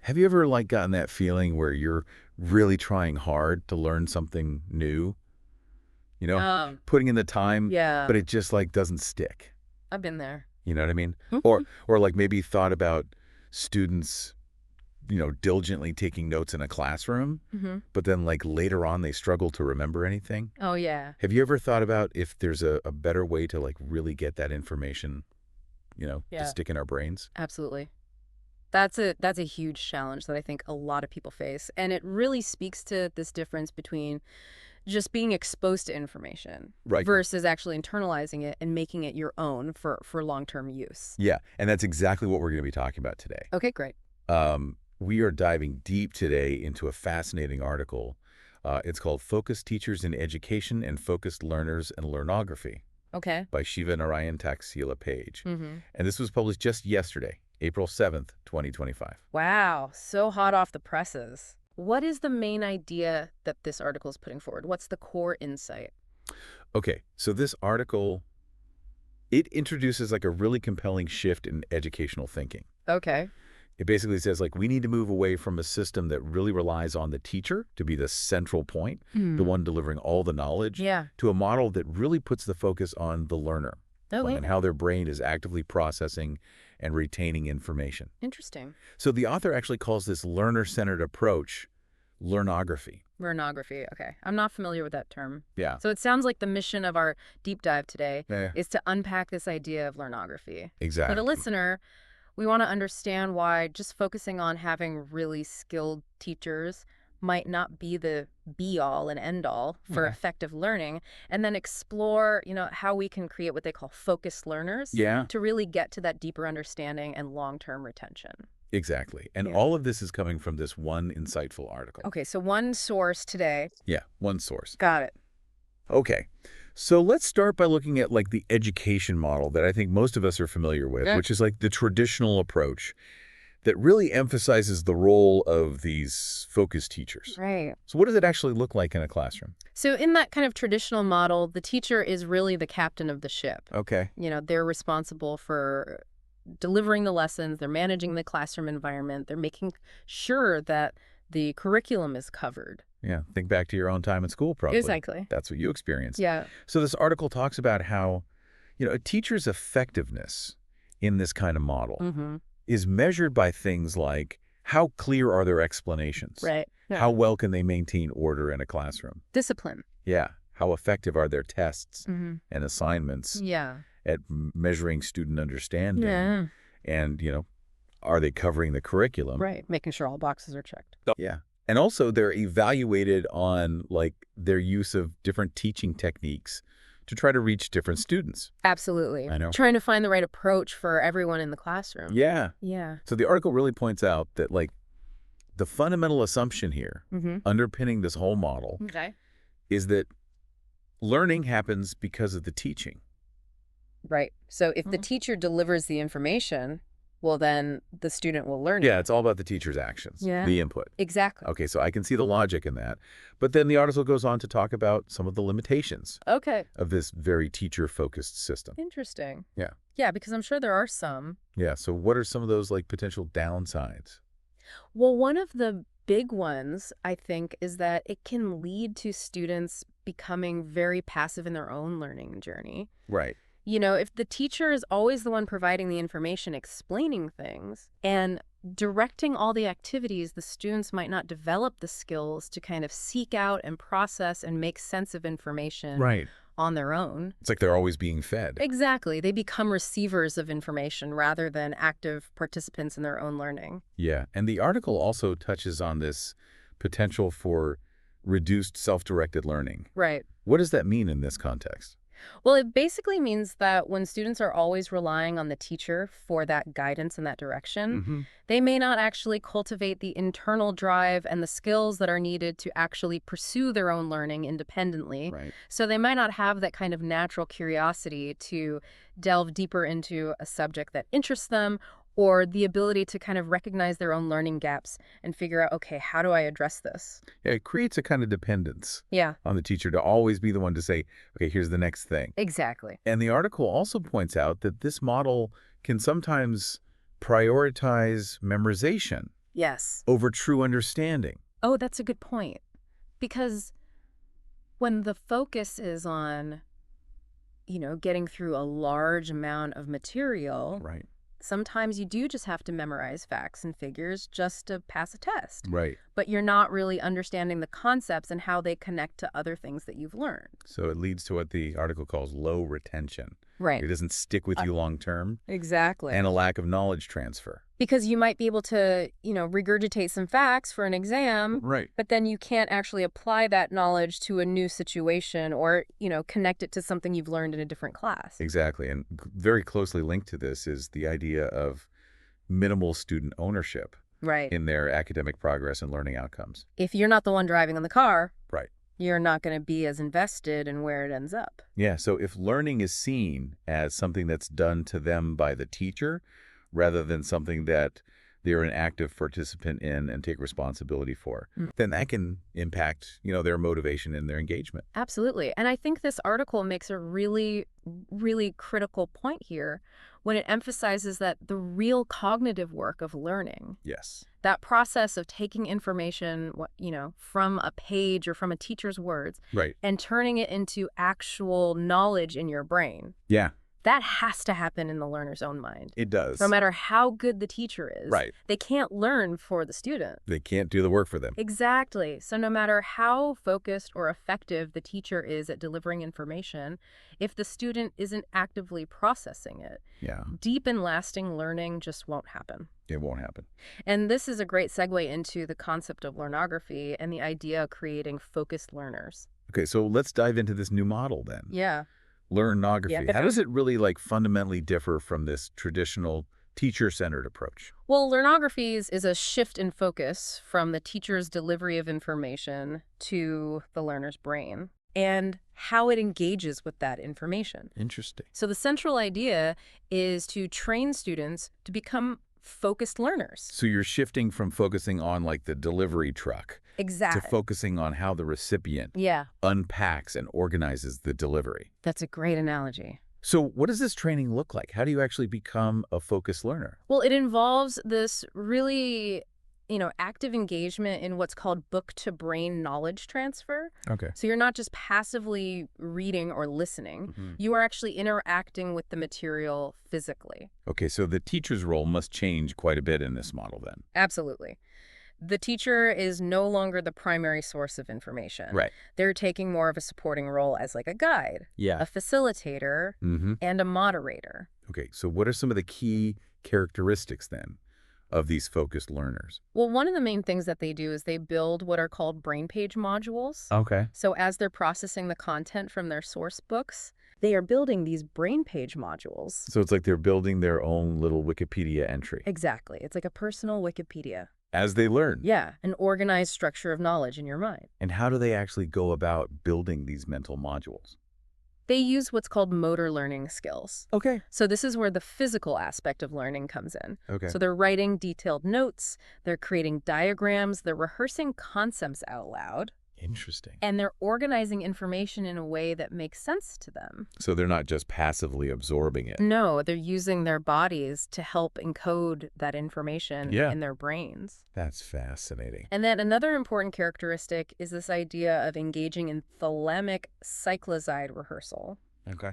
Have you ever like gotten that feeling where you're really trying hard to learn something new? You know, Um, putting in the time, yeah, but it just like doesn't stick. I've been there. You know what I mean? Or Mhm. or like maybe thought about students, diligently taking notes in a classroom, Mhm. but then like later on they struggle to remember anything. Oh, yeah. Have you ever thought about if there's a better way to like really get that information, to Yeah, stick in our brains? absolutely. That's a huge challenge that I think a lot of people face, and it really speaks to this difference between just being exposed to information Right. versus actually internalizing it and making it your own for long-term use. Yeah. And that's exactly what we're going to be talking about today. Okay, great. We are diving deep today into a fascinating article. It's called Focused Teachers in Education and Focused Learners and Learnography Okay. by Shiva Narayan Taxila Page. Mhm. And this was published just yesterday, April 7th, 2025. Wow, so hot off the presses. What is the main idea that this article is putting forward? What's the core insight? Okay, so this article, it introduces like a really compelling shift in educational thinking. Okay. It basically says like we need to move away from a system that really relies on the teacher to be the central point, the Hmm. one delivering all the knowledge, Yeah. to a model that really puts the focus on the learner, like Okay. and how their brain is actively processing and retaining information. Interesting. So the author actually calls this learner-centered approach learnography. Learnography. Okay. I'm not familiar with that term. Yeah. So it sounds like the mission of our deep dive today Yeah, is to unpack this idea of learnography. For the exactly. listener, we want to understand why just focusing on having really skilled teachers might not be the be all and end all for Yeah. effective learning, and then explore, how we can create what they call focused learners Yeah, to really get to that deeper understanding and long-term retention. exactly. And Yeah. all of this is coming from this one insightful article. Okay, so one source today. Yeah, one source. Got it. Okay. So let's start by looking at like the education model that I think most of us are familiar with, Yeah. which is like the traditional approach that really emphasizes the role of these focused teachers. Right. So what does it actually look like in a classroom? So in that kind of traditional model, the teacher is really the captain of the ship. Okay. They're responsible for delivering the lessons, they're managing the classroom environment, they're making sure that the curriculum is covered. Yeah. Think back to your own time in school, probably. Exactly. That's what you experienced. Yeah. So this article talks about how, a teacher's effectiveness in this kind of model Mm-hmm. is measured by things like how clear are their explanations? Right. Yeah. How well can they maintain order in a classroom? Discipline. Yeah. How effective are their tests Mm-hmm. and assignments Yeah. at measuring student understanding? Yeah. And, are they covering the curriculum? Right. Making sure all boxes are checked. Yeah. And also they're evaluated on like their use of different teaching techniques to try to reach different students. Absolutely. I know. Trying to find the right approach for everyone in the classroom. Yeah. Yeah. So the article really points out that like the fundamental assumption here Mm-hmm. underpinning this whole model Okay. is that learning happens because of the teaching. Right. So if the Mhm. teacher delivers the information, well, then the student will learn Yeah, it. it's all about the teacher's actions, Yeah. the input. Exactly. Okay, so I can see the logic in that. But then the article goes on to talk about some of the limitations Okay. of this very teacher-focused system. Interesting. Yeah. Yeah, because I'm sure there are some. Yeah, so what are some of those like potential downsides? Well, one of the big ones, I think, is that it can lead to students becoming very passive in their own learning journey. Right. If the teacher is always the one providing the information, explaining things, and directing all the activities, the students might not develop the skills to kind of seek out and process and make sense of information Right. on their own. It's like they're always being fed. Exactly. They become receivers of information rather than active participants in their own learning. Yeah, and the article also touches on this potential for reduced self-directed learning. Right. What does that mean in this context? Well, it basically means that when students are always relying on the teacher for that guidance and that direction, Mm-hmm. they may not actually cultivate the internal drive and the skills that are needed to actually pursue their own learning independently. Right. So they might not have that kind of natural curiosity to delve deeper into a subject that interests them, or the ability to kind of recognize their own learning gaps and figure out, okay, how do I address this? Yeah, it creates a kind of dependence Yeah, on the teacher to always be the one to say, okay, here's the next thing. exactly. And the article also points out that this model can sometimes prioritize memorization Yes. over true understanding. Oh, that's a good point. Because when the focus is on, getting through a large amount of material, Right. sometimes you do just have to memorize facts and figures just to pass a test. Right. But you're not really understanding the concepts and how they connect to other things that you've learned. So it leads to what the article calls low retention. Right. It doesn't stick with you long term, Exactly. and a lack of knowledge transfer. Because you might be able to, regurgitate some facts for an exam, Right. but then you can't actually apply that knowledge to a new situation or, connect it to something you've learned in a different class. Exactly. And very closely linked to this is the idea of minimal student ownership Right. in their academic progress and learning outcomes. If you're not the one driving in the car, Right. you're not going to be as invested in where it ends up. Yeah. So if learning is seen as something that's done to them by the teacher rather than something that they're an active participant in and take responsibility for, then that can impact, their motivation and their engagement. Absolutely. And I think this article makes a really, really critical point here when it emphasizes that the real cognitive work of learning, Yes. that process of taking information, from a page or from a teacher's words Right. and turning it into actual knowledge in your brain, Yeah, that has to happen in the learner's own mind. it does. No matter how good the teacher is, Right. they can't learn for the student. They can't do the work for them. Exactly. So no matter how focused or effective the teacher is at delivering information, if the student isn't actively processing it, Yeah, deep and lasting learning just won't happen. it won't happen. And this is a great segue into the concept of learnography and the idea of creating focused learners. Okay, so let's dive into this new model then. Yeah. Learnography. Yeah. How does it really fundamentally differ from this traditional teacher-centered approach? Well, learnography is a shift in focus from the teacher's delivery of information to the learner's brain and how it engages with that information. Interesting. So the central idea is to train students to become focused learners. So you're shifting from focusing on the delivery truck Exactly. to focusing on how the recipient Yeah, unpacks and organizes the delivery. that's a great analogy. So what does this training look like? How do you actually become a focused learner? Well, it involves this really, active engagement in what's called book-to-brain knowledge transfer. Okay. So you're not just passively reading or listening. You are actually interacting with the material physically. Okay, so the teacher's role must change quite a bit in this model then. Absolutely. The teacher is no longer the primary source of information. Right. They're taking more of a supporting role as a guide, Yeah. a facilitator, and a moderator. Okay, so what are some of the key characteristics then of these focused learners? Well, one of the main things that they do is they build what are called brainpage modules. Okay. So as they're processing the content from their source books, they are building these brainpage modules. So it's like they're building their own little Wikipedia entry Exactly. It's like a personal Wikipedia. as they learn. Yeah, an organized structure of knowledge in your mind. And how do they actually go about building these mental modules? They use what's called motor learning skills. Okay. So this is where the physical aspect of learning comes in. Okay. So they're writing detailed notes, they're creating diagrams, they're rehearsing concepts out loud, Interesting. and they're organizing information in a way that makes sense to them. So they're not just passively absorbing it. No, they're using their bodies to help encode that information Yeah. in their brains. That's fascinating. And then another important characteristic is this idea of engaging in thalamic cyclizide rehearsal. Okay.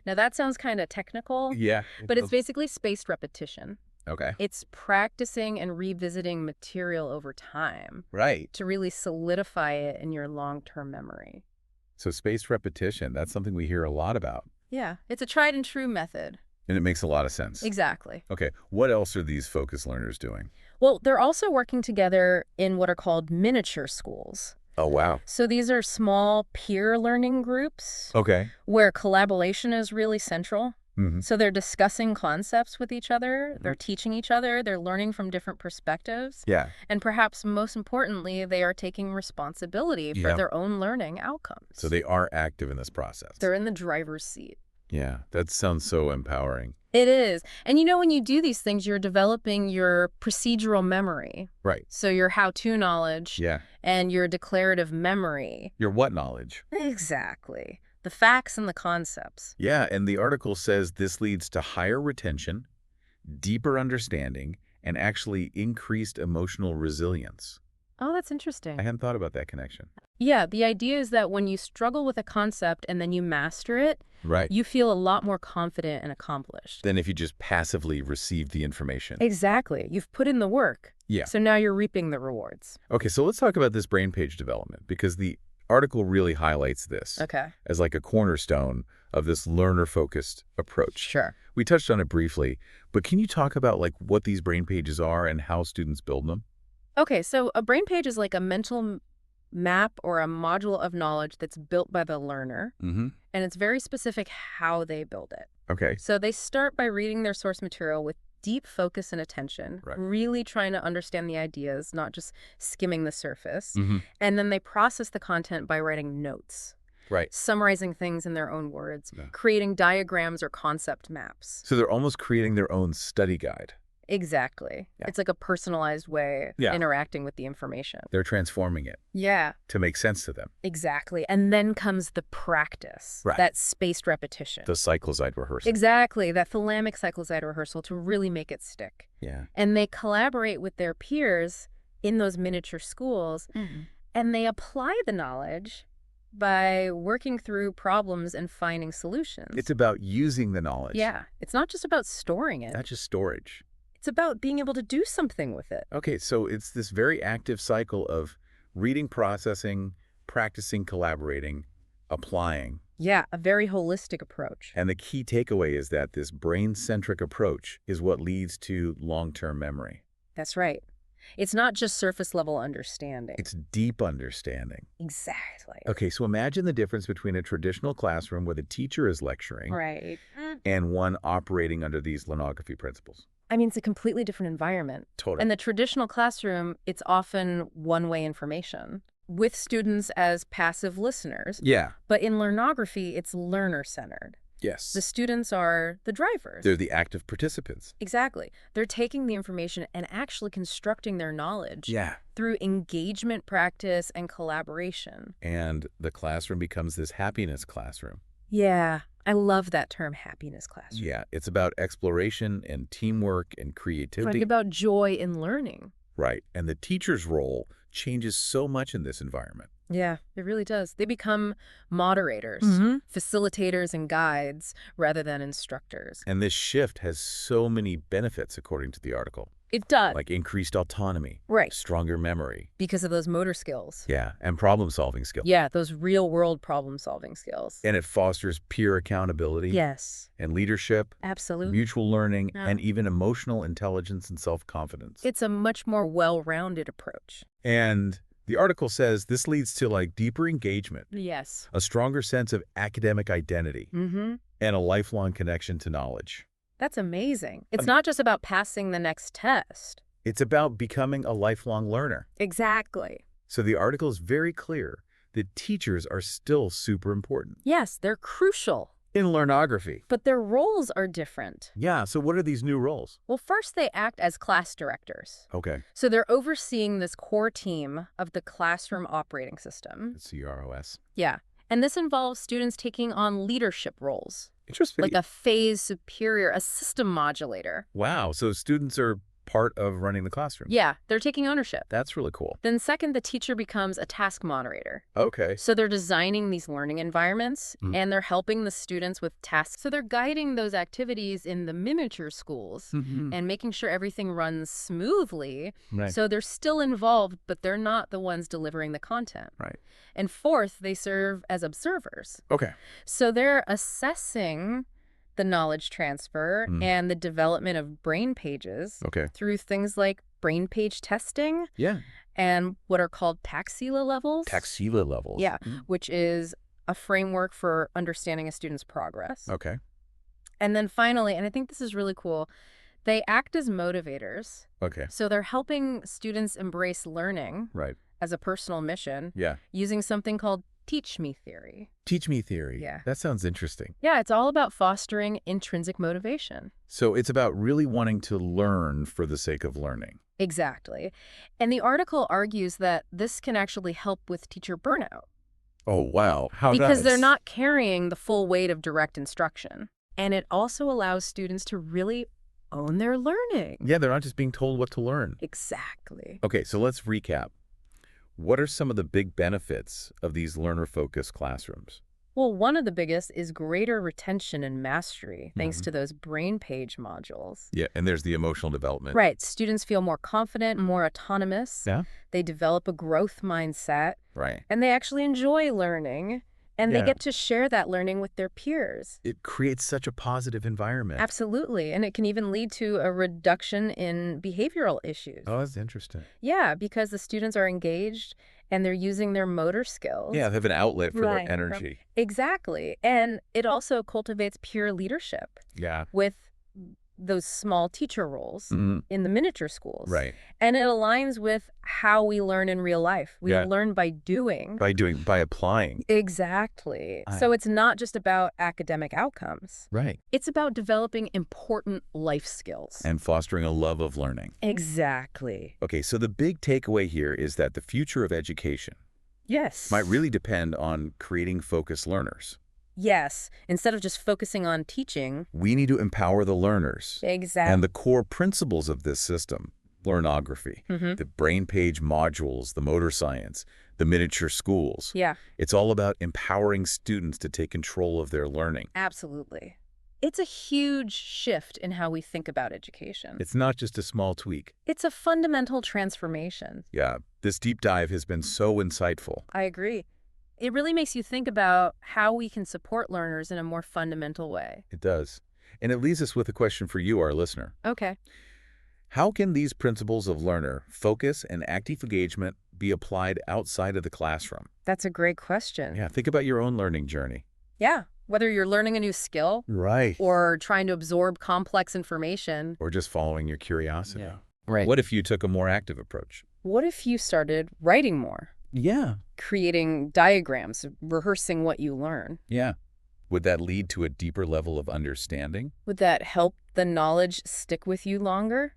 Now that sounds kind of technical, Yeah. but it's basically spaced repetition. Okay. It's practicing and revisiting material over time Right. to really solidify it in your long-term memory. So spaced repetition, that's something we hear a lot about. Yeah, it's a tried and true method. And it makes a lot of sense. Exactly. Okay. What else are these focus learners doing? Well, they're also working together in what are called miniature schools. Oh, wow. So these are small peer learning groups Okay. where collaboration is really central. So they're discussing concepts with each other, they're teaching each other, they're learning from different perspectives, Yeah. and perhaps most importantly, they are taking responsibility for Yeah. their own learning outcomes. So they are active in this process. They're in the driver's seat. Yeah. That sounds so empowering. It is. And when you do these things, you're developing your procedural memory. Right. So your how-to knowledge Yeah. and your declarative memory. Your what knowledge? Exactly. The facts and the concepts. Yeah. And the article says this leads to higher retention, deeper understanding, and actually increased emotional resilience. Oh, that's interesting. I hadn't thought about that connection. Yeah, the idea is that when you struggle with a concept and then you master it, Right. you feel a lot more confident and accomplished. Then if you just passively receive the information. Exactly. You've put in the work. Yeah. So now you're reaping the rewards. Okay, so let's talk about this brain page development, because the article really highlights this Okay. as like a cornerstone of this learner-focused approach. Sure. We touched on it briefly, but can you talk about like what these brain pages are and how students build them? Okay, so a brain page is like a mental map or a module of knowledge that's built by the learner, Mm-hmm. and it's very specific how they build it. Okay. So they start by reading their source material with deep focus and attention, Right. really trying to understand the ideas, not just skimming the surface. Mm-hmm. And then they process the content by writing notes, Right. summarizing things in their own words, Yeah. creating diagrams or concept maps. So they're almost creating their own study guide. Exactly. Yeah. It's like a personalized way of Yeah. interacting with the information. They're transforming it Yeah, to make sense to them. exactly. And then comes the practice, Right. that spaced repetition. The cycles I'd rehearse. Exactly, that thalamic cycloside rehearsal to really make it stick. Yeah. And they collaborate with their peers in those miniature schools, and they apply the knowledge by working through problems and finding solutions. It's about using the knowledge. Yeah, it's not just about storing it. Not just storage. It's about being able to do something with it. Okay, so it's this very active cycle of reading, processing, practicing, collaborating, applying. Yeah, a very holistic approach. And the key takeaway is that this brain-centric approach is what leads to long-term memory. That's right. It's not just surface-level understanding. It's deep understanding. Exactly. Okay, so imagine the difference between a traditional classroom where the teacher is lecturing Right. and one operating under these learnography principles. I mean, it's a completely different environment. Totally. In the traditional classroom, it's often one-way information with students as passive listeners. Yeah. But in learnography, it's learner-centered. Yes. The students are the drivers. They're the active participants. Exactly. They're taking the information and actually constructing their knowledge Yeah. through engagement practice and collaboration. And the classroom becomes this happiness classroom. Yeah, I love that term, happiness classroom. Yeah, it's about exploration and teamwork and Talking creativity. about joy in learning. Right. And the teacher's role changes so much in this environment. Yeah, it really does. They become moderators, facilitators and guides rather than instructors. And this shift has so many benefits, according to the article, It does. like increased autonomy, Right. stronger memory, Because of those motor skills. yeah, and problem-solving skills. Yeah, those real-world problem-solving skills. And it fosters peer accountability Yes, and leadership, absolutely. mutual learning, Yeah. and even emotional intelligence and self-confidence. It's a much more well-rounded approach. And the article says this leads to like deeper engagement, Yes. a stronger sense of academic identity, Mm-hmm. and a lifelong connection to knowledge. That's amazing. It's not just about passing the next test. It's about becoming a lifelong learner. Exactly. So the article is very clear that teachers are still super important Yes, they're crucial, in learnography. but their roles are different. Yeah, so what are these new roles? Well, first they act as class directors. Okay, So they're overseeing this core team of the classroom operating system. it's CROS. Yeah. And this involves students taking on leadership roles, Interesting. like a phase superior, a system modulator. Wow, so students are part of running the classroom. Yeah, they're taking ownership. That's really cool. Then second, the teacher becomes a task moderator. Okay. So they're designing these learning environments Mhm. and they're helping the students with tasks. So they're guiding those activities in the miniature schools and making sure everything runs smoothly. Right. So they're still involved, but they're not the ones delivering the content. Right. And fourth, they serve as observers. Okay. So they're assessing the knowledge transfer Mm. and the development of brain pages Okay. through things like brain page testing Yeah. and what are called taxila levels. Taxila levels. Yeah, which is a framework for understanding a student's progress. Okay. And then finally, and I think this is really cool, they act as motivators. Okay. So they're helping students embrace learning Right. as a personal mission Yeah. using something called teach me theory. Teach me theory. Yeah. That sounds interesting. Yeah, it's all about fostering intrinsic motivation. So it's about really wanting to learn for the sake of learning. Exactly. And the article argues that this can actually help with teacher burnout Oh, wow. How because they're nice. not carrying the full weight of direct instruction. And it also allows students to really own their learning. Yeah, they're not just being told what to learn. Exactly. Okay, so let's recap. What are some of the big benefits of these learner-focused classrooms? Well, one of the biggest is greater retention and mastery, thanks to those brainpage modules. Yeah, and there's the emotional development. Right. Students feel more confident, more autonomous. Yeah. They develop a growth mindset, Right. and they actually enjoy learning, and they Yeah. get to share that learning with their peers. It creates such a positive environment. Absolutely. And it can even lead to a reduction in behavioral issues. Oh, that's interesting. Yeah, because the students are engaged and they're using their motor skills. Yeah, they have an outlet for Right. their energy. Exactly. And it also cultivates peer leadership Yeah. with those small teacher roles Mhm. in the miniature schools. Right. And it aligns with how we learn in real life. We Yeah. learn by doing. By applying. Exactly. So it's not just about academic outcomes. Right. It's about developing important life skills. And fostering a love of learning. Exactly. Okay, so the big takeaway here is that the future of education Yes. might really depend on creating focused learners. Yes. Instead of just focusing on teaching. We need to empower the learners. Exactly. And the core principles of this system, learnography, the brainpage modules, the motor science, the miniature schools. Yeah. It's all about empowering students to take control of their learning. Absolutely. It's a huge shift in how we think about education. It's not just a small tweak. It's a fundamental transformation. Yeah, this deep dive has been so insightful. I agree. It really makes you think about how we can support learners in a more fundamental way. It does. And it leaves us with a question for you, our listener. Okay. How can these principles of learner, focus, and active engagement be applied outside of the classroom? That's a great question. Yeah, think about your own learning journey. Yeah. Whether you're learning a new skill Right. or trying to absorb complex information. Or just following your curiosity. Yeah. Right. What if you took a more active approach? What if you started writing more? Yeah. Creating diagrams, rehearsing what you learn? Yeah. Would that lead to a deeper level of understanding? Would that help the knowledge stick with you longer?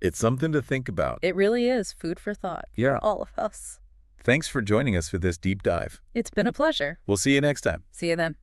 It's something to think about. It really is food for thought Yeah. for all of us. Thanks for joining us for this deep dive. It's been a pleasure. We'll see you next time. See you then.